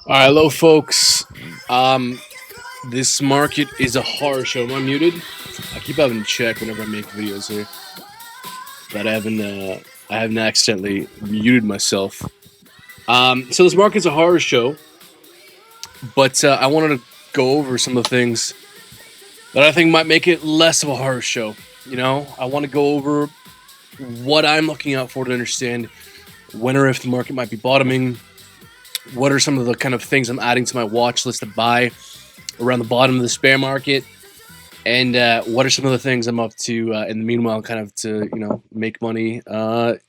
All right, hello, folks. This market is a horror show. Am I muted? I keep having to check whenever I make videos here that I haven't accidentally muted myself. So this market's a horror show, but I wanted to go over some of the things that I think might make it less of a horror show. I want to go over what I'm looking out for to understand when or if the market might be bottoming. What are some of the kind of things I'm adding to my watch list to buy around the bottom of this bear market, and what are some of the things I'm up to in the meanwhile, kind of to make money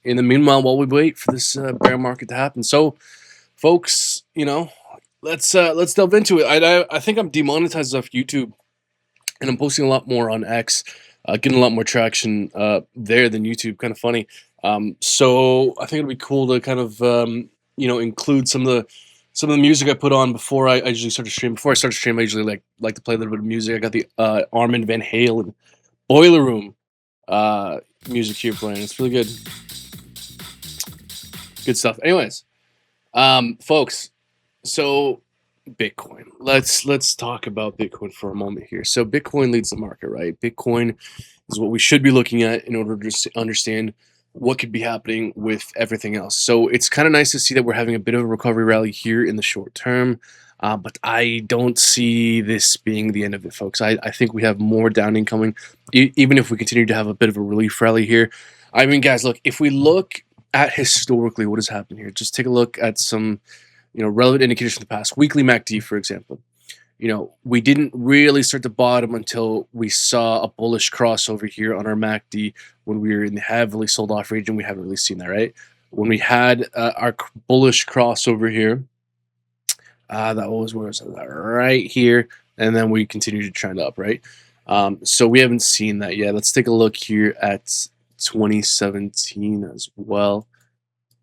in the meanwhile while we wait for this bear market to happen. So, folks, let's delve into it. I think I'm demonetized off YouTube, and I'm posting a lot more on X, getting a lot more traction there than YouTube. Kind of funny. So I think it'd be cool to kind of include some of the music I put on before I usually start to stream. Before I start to stream, I usually like to play a little bit of music. I got the Armin van Halen Boiler Room music here playing. It's really good stuff. Anyways, folks, so Bitcoin. Let's talk about Bitcoin for a moment here. So Bitcoin leads the market, right? Bitcoin is what we should be looking at in order to understand what could be happening with everything else. So it's kind of nice to see that we're having a bit of a recovery rally here in the short term, but I don't see this being the end of it, folks. I think we have more downing coming, even if we continue to have a bit of a relief rally here. I mean, guys, look, if we look at historically what has happened here, just take a look at some relevant indicators from the past. Weekly MACD, for example. We didn't really start to bottom until we saw a bullish crossover here on our MACD when we were in the heavily sold off region. We haven't really seen that, right? When we had our bullish crossover here, that was where was that? Right here, and then we continued to trend up, right? So we haven't seen that yet. Let's take a look here at 2017 as well.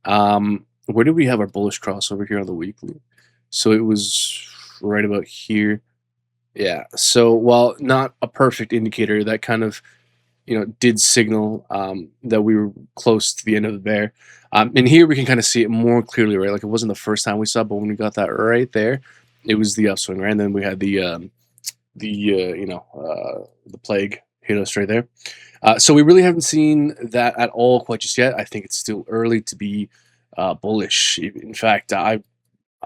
Where did we have our bullish crossover here on the weekly? So it was right about here. Yeah. So while not a perfect indicator, that kind of did signal that we were close to the end of the bear. And here we can kind of see it more clearly, right? Like it wasn't the first time we saw it, but when we got that right there, it was the upswing, right? And then we had the plague hit us right there. So we really haven't seen that at all quite just yet. I think it's still early to be bullish. In fact,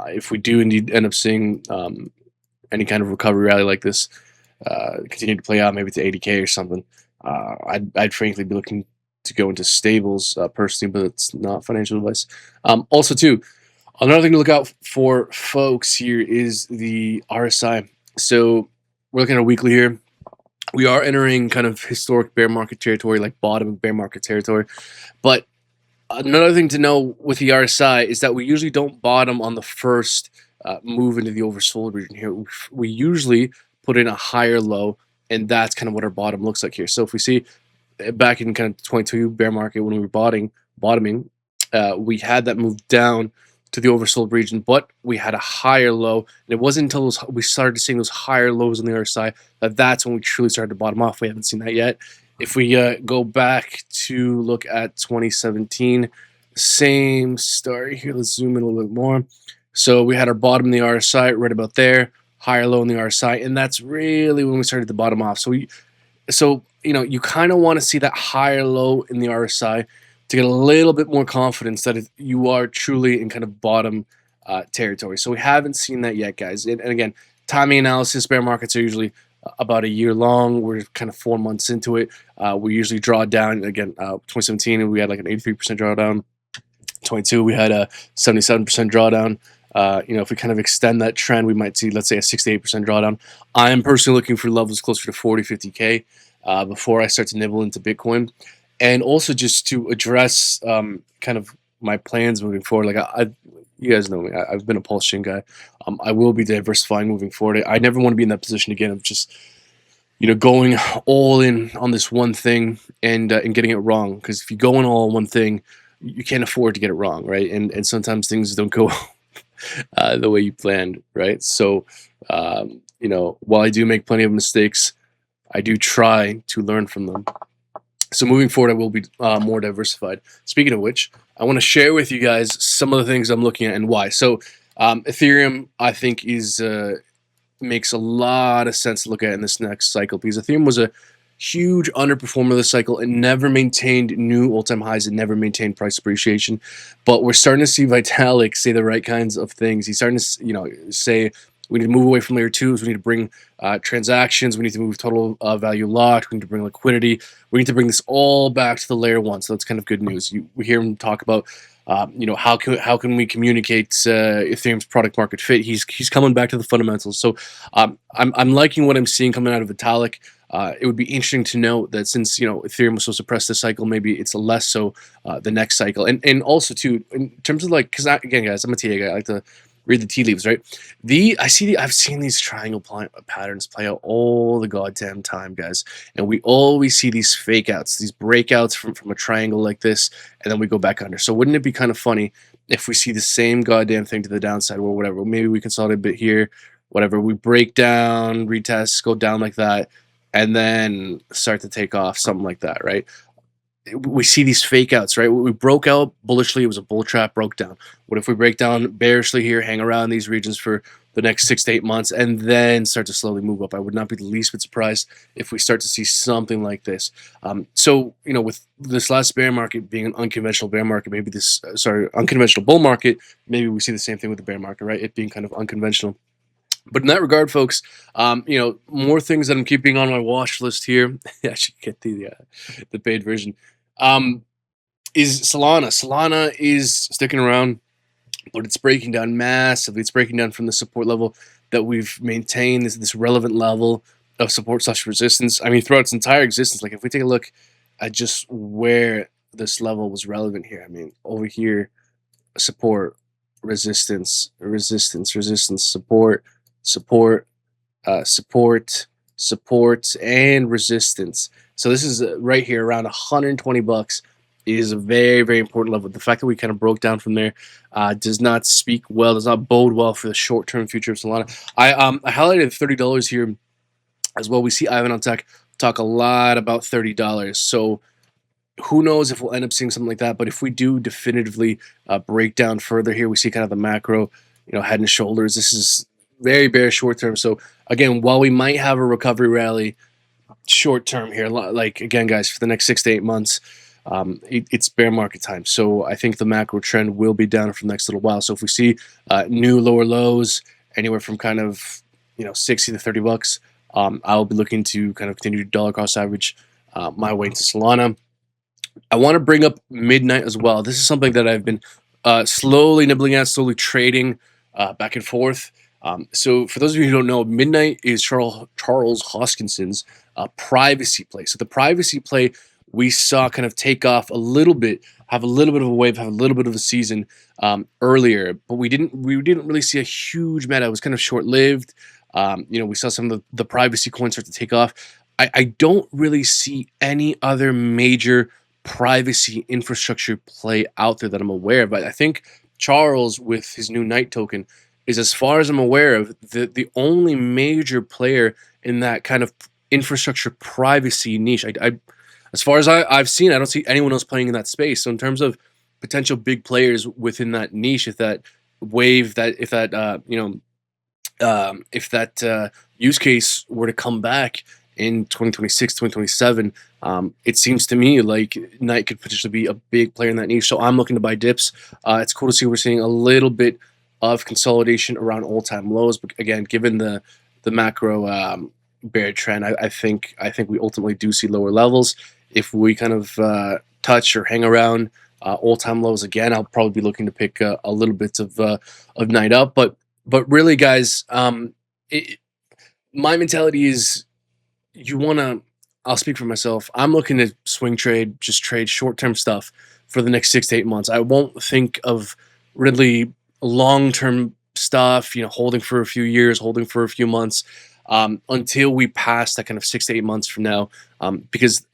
if we do indeed end up seeing any kind of recovery rally like this continue to play out, maybe to 80K or something, I'd frankly be looking to go into stables personally, but it's not financial advice. Also, too, another thing to look out for, folks, here is the RSI. So we're looking at a weekly here. We are entering kind of historic bear market territory, like bottom bear market territory. But another thing to know with the RSI is that we usually don't bottom on the first move into the oversold region here. We usually put in a higher low, and that's kind of what our bottom looks like here. So if we see back in kind of 22 bear market when we were bottoming, we had that move down to the oversold region, but we had a higher low. And it wasn't until we started seeing those higher lows on the other side that's when we truly started to bottom off. We haven't seen that yet. If we go back to look at 2017, same story here. Let's zoom in a little bit more. So we had our bottom in the RSI right about there, higher low in the RSI, and that's really when we started to bottom off. So you kind of want to see that higher low in the RSI to get a little bit more confidence that you are truly in kind of bottom territory. So we haven't seen that yet, guys. And again, timing analysis, bear markets are usually about a year long. We're kind of 4 months into it. We usually draw down. Again, 2017, we had like an 83% drawdown. 22, we had a 77% drawdown. If we kind of extend that trend, we might see, let's say, a 68% drawdown. I'm personally looking for levels closer to 40, 50K before I start to nibble into Bitcoin. And also just to address kind of my plans moving forward. Like you guys know me, I've been a pulse chain guy. I will be diversifying moving forward. I never want to be in that position again of just going all in on this one thing and getting it wrong. Because if you go in all on one thing, you can't afford to get it wrong, right? And sometimes things don't go the way you planned, right? So while I do make plenty of mistakes, I do try to learn from them. So moving forward, I will be more diversified. Speaking of which, I want to share with you guys some of the things I'm looking at and why. So Ethereum, I think, is makes a lot of sense to look at in this next cycle because Ethereum was a huge underperformer this cycle. It never maintained new all-time highs. It never maintained price appreciation. But we're starting to see Vitalik say the right kinds of things. He's starting to, say we need to move away from layer twos. We need to bring transactions. We need to move total value locked. We need to bring liquidity. We need to bring this all back to the layer one. So that's kind of good news. We hear him talk about how can we communicate Ethereum's product market fit? He's coming back to the fundamentals. So I'm liking what I'm seeing coming out of Vitalik. It would be interesting to note that since Ethereum was so suppressed this cycle, maybe it's less so the next cycle, and also too in terms of like because again, guys, I'm a TA guy. I like to read the tea leaves, right? I've seen these triangle patterns play out all the goddamn time, guys, and we always see these fake outs, these breakouts from a triangle like this, and then we go back under. So wouldn't it be kind of funny if we see the same goddamn thing to the downside or whatever? Maybe we consolidate a bit here, whatever. We break down, retest, go down like that, and then start to take off, something like that, right? We see these fake outs, right? We broke out bullishly, it was a bull trap, broke down. What if we break down bearishly here, hang around these regions for the next 6 to 8 months, and then start to slowly move up? I would not be the least bit surprised if we start to see something like this. So, with this last bear market being an unconventional bear market, maybe unconventional bull market, maybe we see the same thing with the bear market, right? It being kind of unconventional. But in that regard, folks, more things that I'm keeping on my watch list here. I should get the paid version. Is Solana. Solana is sticking around, but it's breaking down massively. It's breaking down from the support level that we've maintained, this relevant level of support/resistance. I mean, throughout its entire existence. Like if we take a look at just where this level was relevant here, I mean, over here, support, resistance, resistance, resistance, support, support, support, and resistance. So this is right here around 120 bucks is a very, very important level. The fact that we kind of broke down from there does not bode well for the short-term future of Solana. I highlighted $30 here as well. We see Ivan on Tech talk a lot about $30. So who knows if we'll end up seeing something like that. But if we do definitively break down further here, we see kind of the macro, head and shoulders. This is very bearish short term. So again, while we might have a recovery rally short term here, like again, guys, for the next 6 to 8 months, it's bear market time. So I think the macro trend will be down for the next little while. So if we see new lower lows anywhere from kind of 60 to 30 bucks, I'll be looking to kind of continue to dollar cost average my way into Solana. I want to bring up Midnight as well. This is something that I've been slowly nibbling at, slowly trading back and forth. So for those of you who don't know, Midnight is Charles Hoskinson's privacy play. So the privacy play we saw kind of take off a little bit, have a little bit of a wave, have a little bit of a season earlier, but we didn't really see a huge meta. It was kind of short lived. We saw some of the privacy coins start to take off. I don't really see any other major privacy infrastructure play out there that I'm aware of. But I think Charles, with his new Knight token, is, as far as I'm aware of, the only major player in that kind of infrastructure privacy niche. As far as I've seen, I don't see anyone else playing in that space. So in terms of potential big players within that niche, if that use case were to come back in 2026, 2027, it seems to me like Knight could potentially be a big player in that niche. So I'm looking to buy dips. It's cool to see we're seeing a little bit of consolidation around all-time lows. But again, given the macro bear trend, I think we ultimately do see lower levels. If we kind of touch or hang around all-time lows again, I'll probably be looking to pick a little bit of Knight up. But really, guys, my mentality is I'll speak for myself. I'm looking to swing trade, just trade short-term stuff for the next 6 to 8 months. I won't think of really long-term stuff, holding for a few years, holding for a few months, until we pass that kind of 6 to 8 months from now. Because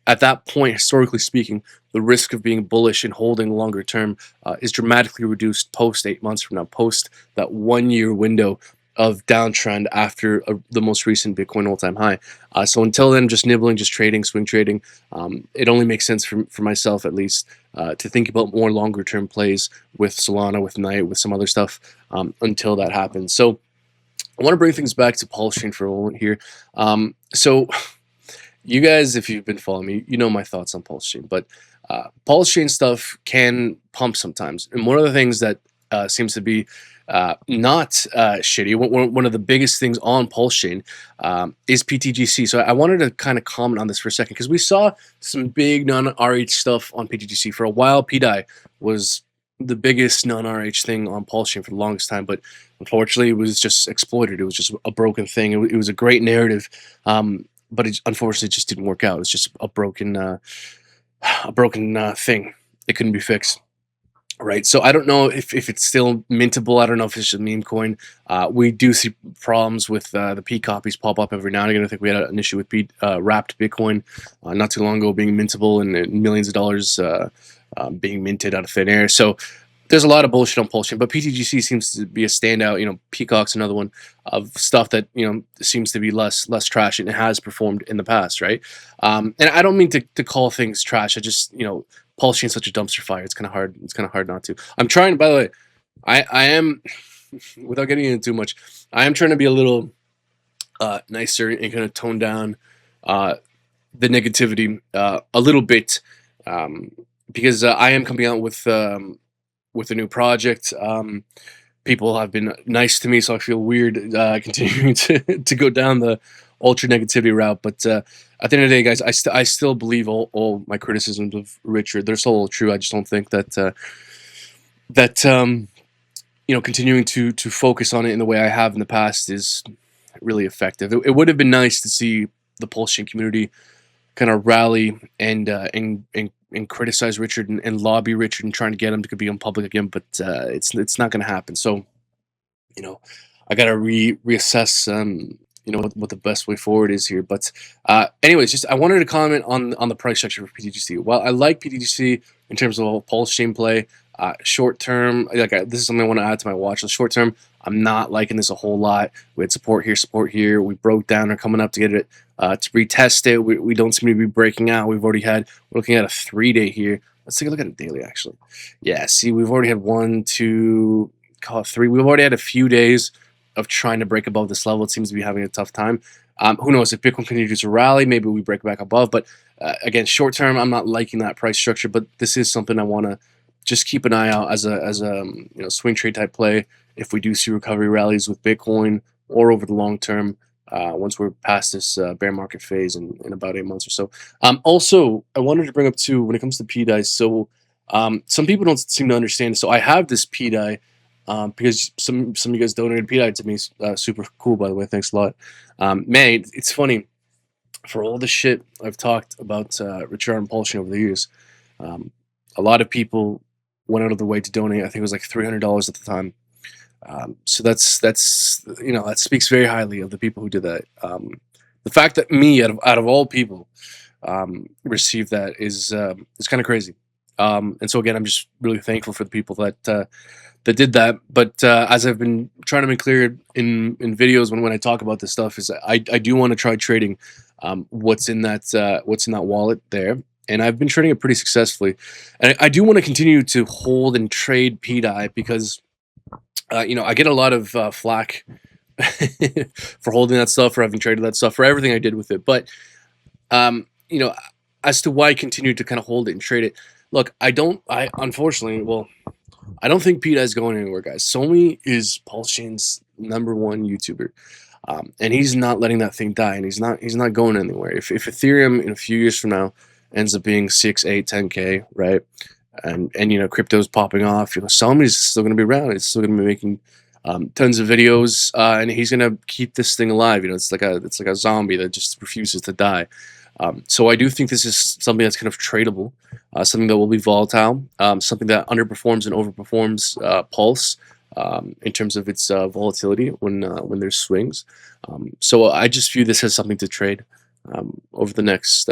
at that point, historically speaking, the risk of being bullish and holding longer term is dramatically reduced post 8 months from now, post that 1 year window downtrend after the most recent Bitcoin all-time high. So until then, just nibbling, just trading, swing trading. It only makes sense for myself, at least, to think about more longer term plays with Solana, with Knight, with some other stuff, until that happens. So I want to bring things back to Pulse Chain for a moment here. So you guys, if you've been following me, you know my thoughts on Pulse Chain, but Pulse Chain stuff can pump sometimes. And one of the things that seems to be not shitty, one of the biggest things on Pulse Chain is PTGC. So I wanted to kind of comment on this for a second, because we saw some big non-RH stuff on PTGC. For a while, PDAI was the biggest non-RH thing on Pulse Chain for the longest time, but unfortunately it was just exploited. It was just a broken thing. It was a great narrative, but it unfortunately just didn't work out. It's just a broken thing. It couldn't be fixed. Right. So I don't know if it's still mintable. I don't know if it's just a meme coin. We do see problems with the P copies pop up every now and again. I think we had an issue with wrapped Bitcoin not too long ago being mintable, and millions of dollars being minted out of thin air. So there's a lot of bullshit on Pulse Chain, but PTGC seems to be a standout. Peacock's another one of stuff that seems to be less trash, and it has performed in the past, right? And I don't mean to call things trash. I just Pulse Chain's such a dumpster fire. It's kind of hard. It's kind of hard not to. I'm trying. By the way, I am, without getting into too much, I am trying to be a little nicer and kind of tone down the negativity a little bit, because I am coming out with a new project. People have been nice to me, so I feel weird continuing to go down the ultra negativity route. But at the end of the day, guys, I still believe all my criticisms of Richard. They're still true. I just don't think that continuing to focus on it in the way I have in the past is really effective. It would have been nice to see the Pulse Chain community kind of rally and criticize Richard and lobby Richard and trying to get him to be on public again, but it's not going to happen. So, I got to reassess, what the best way forward is here. But anyways, just I wanted to comment on the price structure for PTGC. Well, I like PTGC in terms of a Pulse Chain play. Short term, this is something I want to add to my watch list. Short term, I'm not liking this a whole lot. We had support here. We broke down. Are coming up to get it to retest it. We don't seem to be breaking out. We're looking at a 3-day here. Let's take a look at it daily, actually. Yeah, see, we've already had 1, 2, call it 3. We've already had a few days of trying to break above this level. It seems to be having a tough time. Who knows, if Bitcoin continues to rally, maybe we break back above. But again, short term, I'm not liking that price structure. But this is something I want to just keep an eye out as a swing trade type play. If we do see recovery rallies with Bitcoin, or over the long term, once we're past this bear market phase in about 8 months or so. Also, I wanted to bring up too, when it comes to PDAI. So some people don't seem to understand. So I have this PDAI. Because some of you guys donated PDAI to me. Super cool, by the way. Thanks a lot. Man, it's funny. For all the shit I've talked about Richard and Pulse Chain over the years, a lot of people went out of their way to donate. I think it was like $300 at the time. So that speaks very highly of the people who did that. The fact that me, out of all people, received that is kind of crazy. And so again, I'm just really thankful for the people that did that. But as I've been trying to make clear in videos when I talk about this stuff, is I do want to try trading what's in that wallet there, and I've been trading it pretty successfully. And I do want to continue to hold and trade PDAI because I get a lot of flack for holding that stuff, for having traded that stuff, for everything I did with it. But as to why I continue to kind of hold it and trade it. Look, unfortunately, I don't think PDAI is going anywhere, guys. Somi is Pulse Chain's #1 YouTuber, and he's not letting that thing die, and he's not going anywhere. If Ethereum in a few years from now ends up being 6, 8, 10K, right, and crypto's popping off, Somi's still going to be around. It's still going to be making tons of videos, and he's going to keep this thing alive. It's like a zombie that just refuses to die. So I do think this is something that's kind of tradable, something that will be volatile, something that underperforms and overperforms Pulse in terms of its volatility when there's swings. So I just view this as something to trade over the next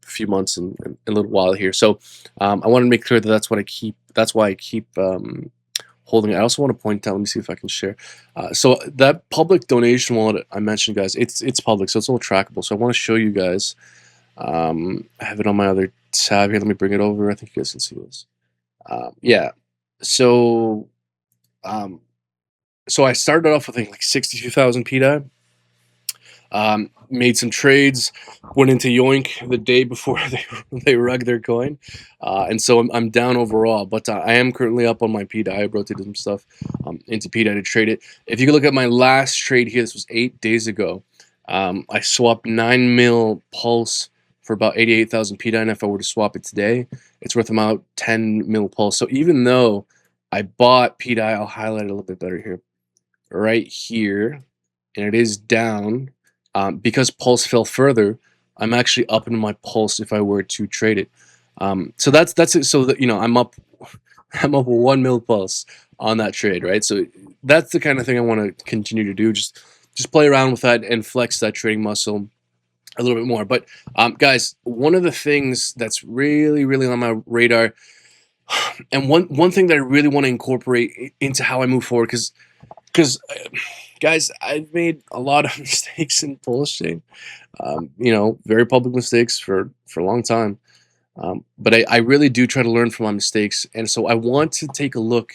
few months and a little while here. So I want to make clear that that's why I keep holding it. I also want to point out. Let me see if I can share. So that public donation wallet I mentioned, guys, it's public, so it's all trackable. So I want to show you guys. I have it on my other tab here. Let me bring it over. I think you guys can see this. Yeah. So um, so I started off with I think like 62,000 PDI. Made some trades, went into Yoink the day before they rug their coin, and so I'm down overall. But I am currently up on my PDI. I rotated some stuff into PDI to trade it. If you can look at my last trade here, this was 8 days ago. I swapped 9 mil Pulse for about 88,000 PDI, and if I were to swap it today, it's worth about 10 mil Pulse. So even though I bought PDI, I'll highlight it a little bit better here, right here, and it is down. Because Pulse fell further, I'm actually up in my Pulse if I were to trade it. So that's it. So that I'm up, I'm up 1 mil Pulse on that trade, right? So that's the kind of thing I want to continue to do. Just play around with that and flex that trading muscle a little bit more. But guys, one of the things that's really on my radar, and one thing that I really want to incorporate into how I move forward, because guys, I've made a lot of mistakes in Pulse chain. Very public mistakes for a long time. But I really do try to learn from my mistakes, and so I want to take a look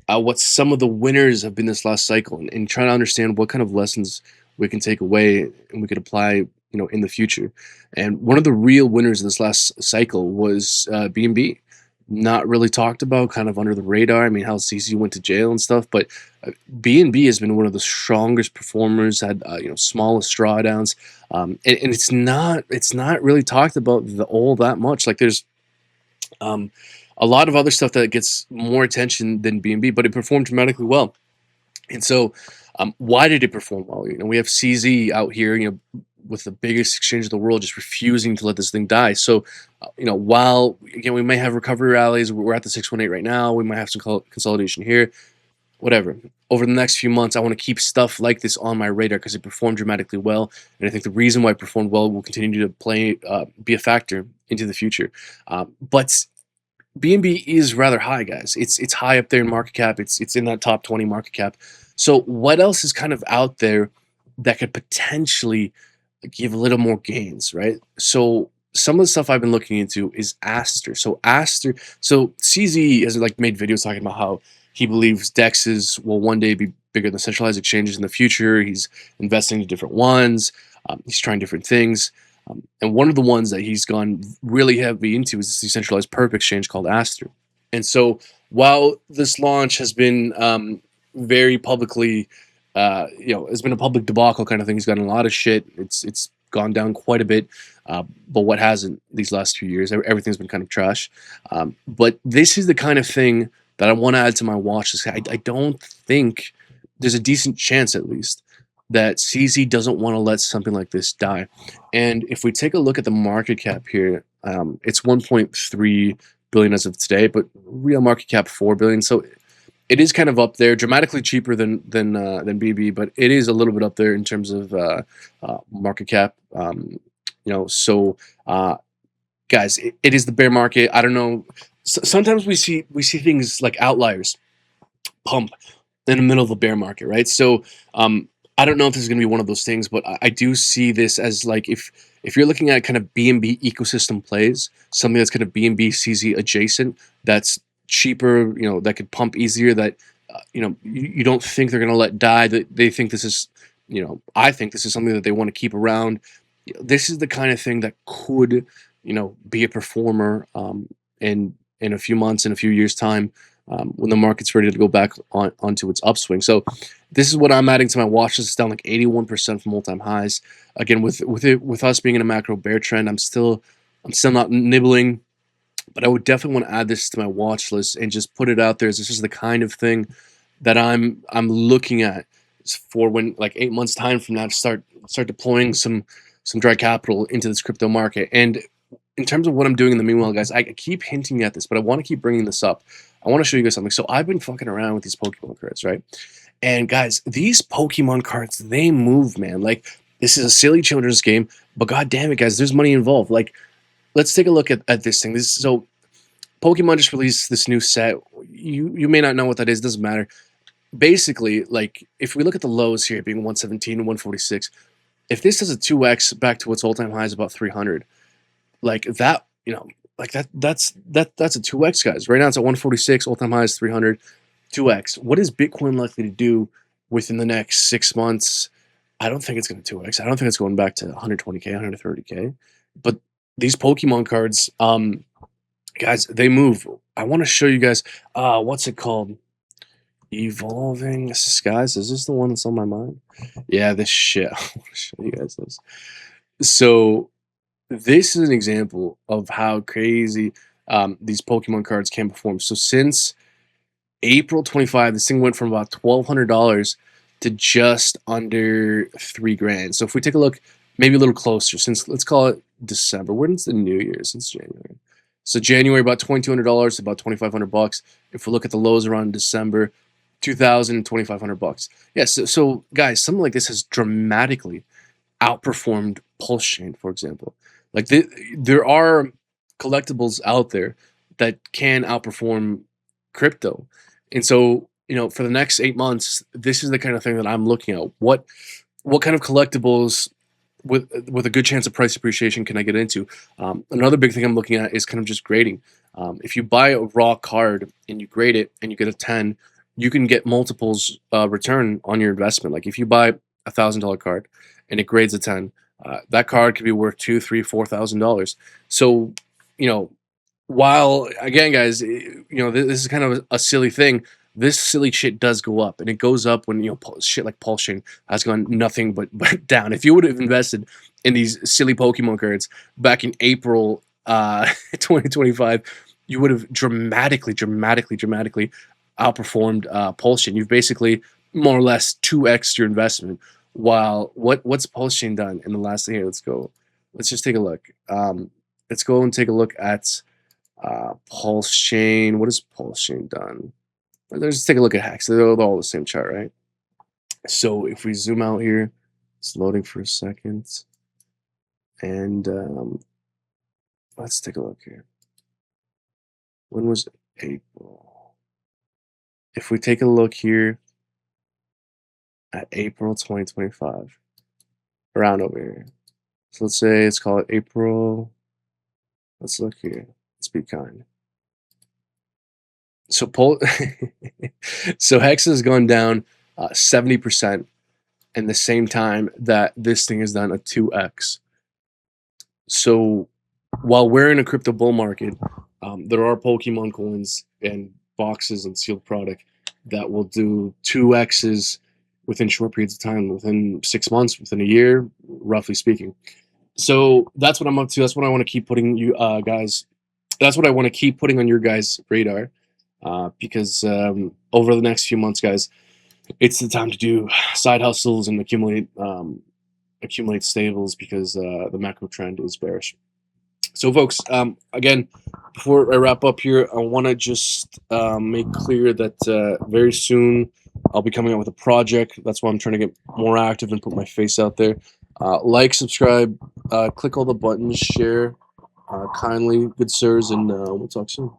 at what some of the winners have been this last cycle, and try to understand what kind of lessons we can take away and we could apply, in the future. And one of the real winners of this last cycle was BNB. Not really talked about, kind of under the radar. I mean, how CC went to jail and stuff, but BNB has been one of the strongest performers. Had smallest drawdowns, and it's not really talked about all that much. Like there's a lot of other stuff that gets more attention than BNB, but it performed dramatically well. And so, why did it perform well? We have CZ out here, with the biggest exchange in the world, just refusing to let this thing die. So, while again we may have recovery rallies, we're at the 618 right now. We might have some consolidation here, whatever. Over the next few months, I want to keep stuff like this on my radar because it performed dramatically well, and I think the reason why it performed well will continue to be a factor into the future. But BNB is rather high, guys. It's high up there in market cap. It's in that top 20 market cap. So what else is kind of out there that could potentially give a little more gains, right? So some of the stuff I've been looking into is Aster. So CZ has made videos talking about how he believes DEXs will one day be bigger than centralized exchanges in the future. He's investing in different ones. He's trying different things. And one of the ones that he's gone really heavy into is this decentralized perp exchange called Aster. And so while this launch has been very publicly, it's been a public debacle kind of thing. He's gotten a lot of shit. It's gone down quite a bit. But what hasn't these last few years? Everything's been kind of trash. But this is the kind of thing that I want to add to my watch list. I don't think there's a decent chance, at least, that CZ doesn't want to let something like this die. And if we take a look at the market cap here, it's 1.3 billion as of today, but real market cap 4 billion. So it is kind of up there, dramatically cheaper than BB, but it is a little bit up there in terms of market cap. So guys, it is the bear market. I don't know. Sometimes we see things like outliers pump in the middle of the bear market, right? So I don't know if this is going to be one of those things, but I do see this as if you're looking at kind of BNB ecosystem plays, something that's kind of BNB CZ adjacent, that's cheaper, that could pump easier, that you don't think they're going to let die, that they think this is, I think this is something that they want to keep around. This is the kind of thing that could, be a performer in a few months, in a few years' time, when the market's ready to go back onto its upswing. So this is what I'm adding to my watch list. It's down like 81% from all-time highs. Again, with us being in a macro bear trend, I'm still not nibbling, but I would definitely want to add this to my watch list and just put it out there as this is the kind of thing that I'm looking at for when, like, 8 months time from now, to start deploying some dry capital into this crypto market. And in terms of what I'm doing in the meanwhile, guys, I keep hinting at this, but I want to keep bringing this up. I want to show you guys something. So I've been fucking around with these Pokemon cards, right? And guys, these Pokemon cards, they move, man. Like, this is a silly children's game, but god damn it, guys, there's money involved. Like, let's take a look at this thing. So Pokemon just released this new set. you may not know what that is. Doesn't matter. Basically, like if we look at the lows here being 117 and 146, if this does a 2x back to its all-time highs about 300, like that, like that's a 2x, guys. Right now it's at 146, all-time highs 300, 2x. What is Bitcoin likely to do within the next 6 months? I don't think it's going to 2x. I don't think it's going back to 120k, 130k. But these Pokemon cards, guys, they move. I want to show you guys. What's it called? Evolving Skies. Is this the one that's on my mind? Yeah, this shit. I want to show you guys this. So this is an example of how crazy these Pokemon cards can perform. So since April 25, this thing went from about $1,200 to just under $3,000. So if we take a look, maybe a little closer, since let's call it December. When's the New Year? Since January. So January about $2,200, about $2,500. If we look at the lows around December, $2,000, $2,500. Yes. So guys, something like this has dramatically outperformed Pulse Chain, for example. Like there are collectibles out there that can outperform crypto. And so, for the next 8 months, this is the kind of thing that I'm looking at. What kind of collectibles with a good chance of price appreciation can I get into? Another big thing I'm looking at is kind of just grading. If you buy a raw card and you grade it and you get a 10, you can get multiples return on your investment. Like if you buy $1,000 card and it grades a 10, that card could be worth $2,000, $3,000, $4,000. So, while again, guys, this is kind of a silly thing. This silly shit does go up, and it goes up when shit like Pulse Chain has gone nothing but down. If you would have invested in these silly Pokemon cards back in April 2025, you would have dramatically outperformed Pulse Chain. You've basically more or less 2x your investment. While what's Pulse Chain done in the last year? Let's go. Let's just take a look. Let's go and take a look at Pulse Chain. What has Pulse Chain done? Let's just take a look at Hex. They're all the same chart, right? So if we zoom out here, it's loading for a second, and let's take a look here. When was April? If we take a look here at April 2025, around over here. So let's call it April. Let's look here. Let's be kind. So so Hex has gone down 70% in the same time that this thing has done a 2x. So while we're in a crypto bull market, there are Pokemon coins and boxes and sealed product that will do 2x's within short periods of time, within 6 months, within a year, roughly speaking. So that's what I'm up to. That's what I want to keep putting you guys. That's what I want to keep putting on your guys' radar, because over the next few months, guys, it's the time to do side hustles and accumulate stables, because the macro trend is bearish. So, folks, again, before I wrap up here, I want to just make clear that very soon I'll be coming out with a project. That's why I'm trying to get more active and put my face out there. Like, subscribe, click all the buttons, share kindly, good sirs, and we'll talk soon.